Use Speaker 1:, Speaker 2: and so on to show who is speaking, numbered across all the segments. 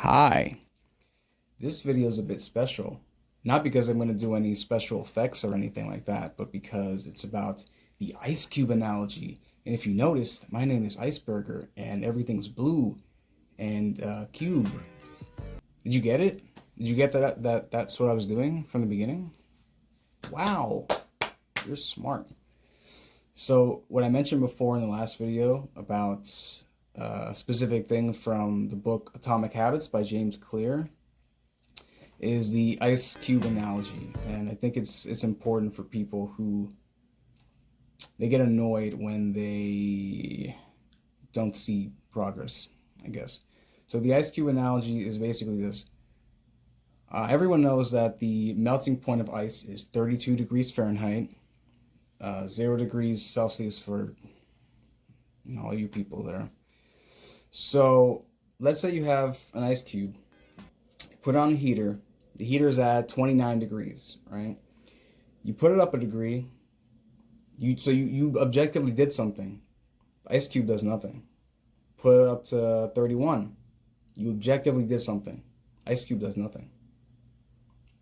Speaker 1: Hi, this video is a bit special. Not because I'm going to do any special effects or anything like that, but because it's about the ice cube analogy. And if you noticed, my name is Iceberger and everything's blue and cube. Did you get it? Did you get that's what I was doing from the beginning? Wow, you're smart. So what I mentioned before in the last video about a specific thing from the book Atomic Habits by James Clear is the ice cube analogy, and I think it's important for people who they get annoyed when they don't see progress, I guess. So the ice cube analogy is basically this. Everyone knows that the melting point of ice is 32 degrees Fahrenheit, 0 degrees Celsius for all you people there. So let's say you have an ice cube, put on a heater. The heater is at 29 degrees, right? You put it up a degree. You objectively did something. The ice cube does nothing. Put it up to 31. You objectively did something. Ice cube does nothing.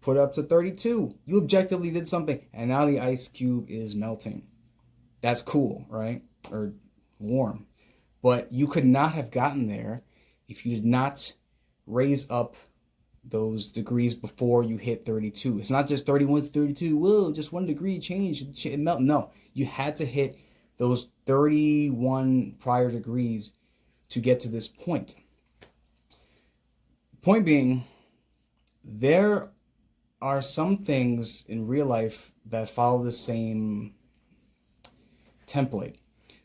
Speaker 1: Put it up to 32. You objectively did something. And now the ice cube is melting. That's cool, right? Or warm. But you could not have gotten there if you did not raise up those degrees before you hit 32. It's not just 31 to 32. Whoa, just 1 degree change. It melt. No, you had to hit those 31 prior degrees to get to this point. Point being, there are some things in real life that follow the same template.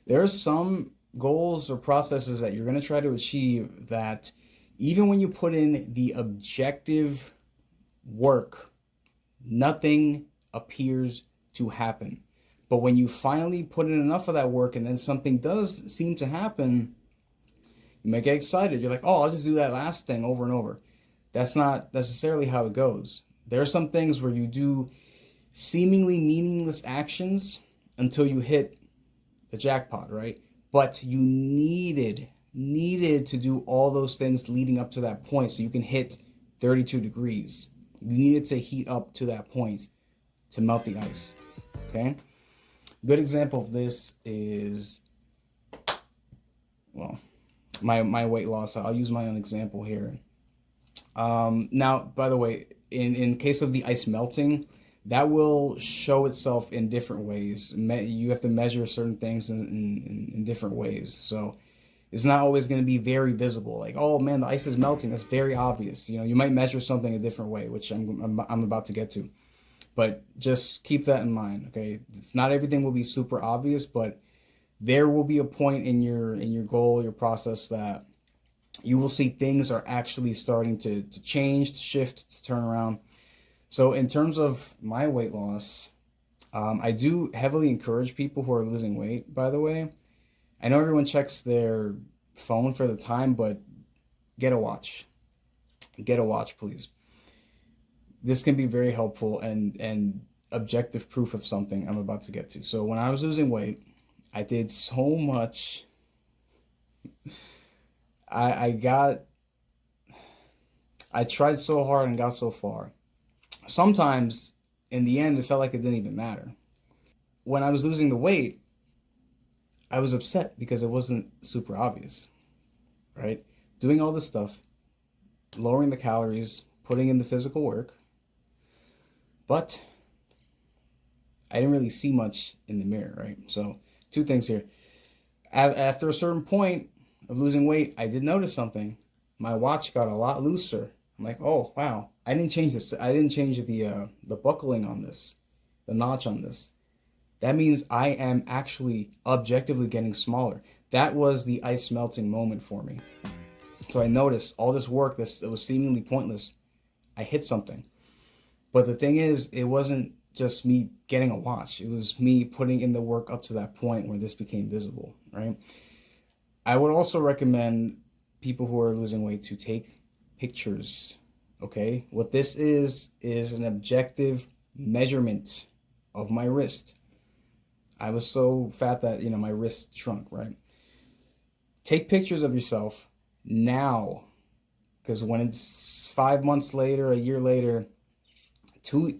Speaker 1: There are some goals or processes that you're going to try to achieve that even when you put in the objective work, nothing appears to happen. But when you finally put in enough of that work and then something does seem to happen, you might get excited. You're like, oh, I'll just do that last thing over and over. That's not necessarily how it goes. There are some things where you do seemingly meaningless actions until you hit the jackpot, right? But you needed to do all those things leading up to that point so you can hit 32 degrees. You needed to heat up to that point to melt the ice. Okay? A good example of this is, well, my weight loss. I'll use my own example here. Now, by the way, in case of the ice melting, that will show itself in different ways. You have to measure certain things in different ways. So it's not always going to be very visible. Like, oh man, the ice is melting. That's very obvious. You might measure something a different way, which I'm about to get to. But just keep that in mind, okay? It's not everything will be super obvious, but there will be a point in your goal, your process that you will see things are actually starting to change, to shift, to turn around. So in terms of my weight loss, I do heavily encourage people who are losing weight, by the way. I know everyone checks their phone for the time, but get a watch. Get a watch, please. This can be very helpful and objective proof of something I'm about to get to. So when I was losing weight, I did so much. I got I tried so hard and got so far. Sometimes in the end it felt like it didn't even matter. When I was losing the weight, I was upset because it wasn't super obvious, right? Doing all this stuff, lowering the calories, putting in the physical work, but I didn't really see much in the mirror, right? So, two things here. After a certain point of losing weight, I did notice something. My watch got a lot looser. I'm like, oh wow, I didn't change this. I didn't change the buckling on this, the notch on this. That means I am actually objectively getting smaller. That was the ice melting moment for me. So I noticed all this work that was seemingly pointless. I hit something. But the thing is, it wasn't just me getting a watch. It was me putting in the work up to that point where this became visible, right? I would also recommend people who are losing weight to take pictures, okay? What this is an objective measurement of my wrist. I was so fat that, my wrist shrunk, right? Take pictures of yourself now Because when it's 5 months later, a year later, 2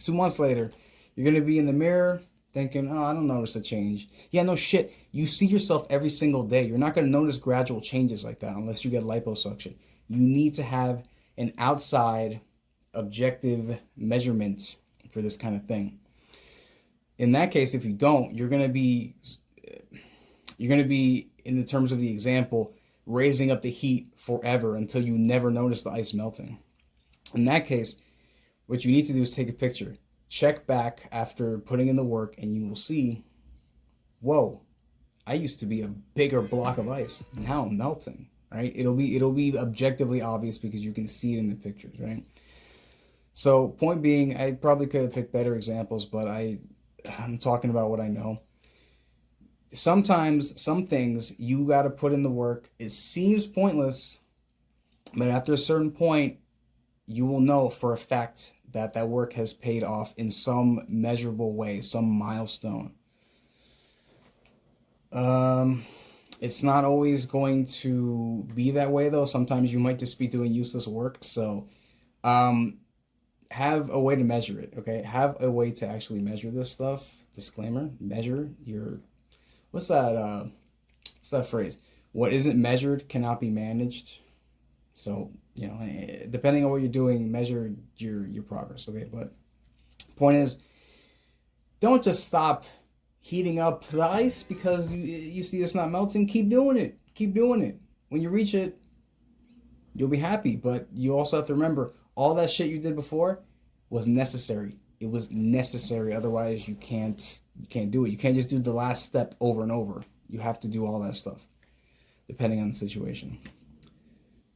Speaker 1: months later, you're gonna be in the mirror thinking, oh, I don't notice a change. Yeah, no shit. You see yourself every single day. You're not gonna notice gradual changes like that unless you get liposuction. You need to have an outside objective measurement for this kind of thing. In that case, if you don't, you're gonna be in the terms of the example, raising up the heat forever until you never notice the ice melting. In that case, what you need to do is take a picture, check back after putting in the work, and you will see, whoa, I used to be a bigger block of ice. Now I'm melting, right? It'll be objectively obvious because you can see it in the pictures, right? So point being, I probably could have picked better examples, but I'm talking about what I know. Sometimes some things you got to put in the work. It seems pointless, but after a certain point, you will know for a fact that that work has paid off in some measurable way, some milestone. It's not always going to be that way though. Sometimes you might just be doing useless work. So, have a way to measure it. Okay, have a way to actually measure this stuff. Disclaimer: measure your what's that phrase? What isn't measured cannot be managed. So, depending on what you're doing, measure your progress, okay? But point is, don't just stop heating up the ice because you see it's not melting. Keep doing it. Keep doing it. When you reach it, you'll be happy. But you also have to remember, all that shit you did before was necessary. It was necessary. Otherwise, you can't do it. You can't just do the last step over and over. You have to do all that stuff, depending on the situation.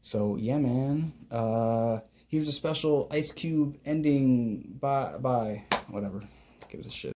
Speaker 1: So yeah, man. Here's a special Ice Cube ending. Bye. Whatever. Give it a shit.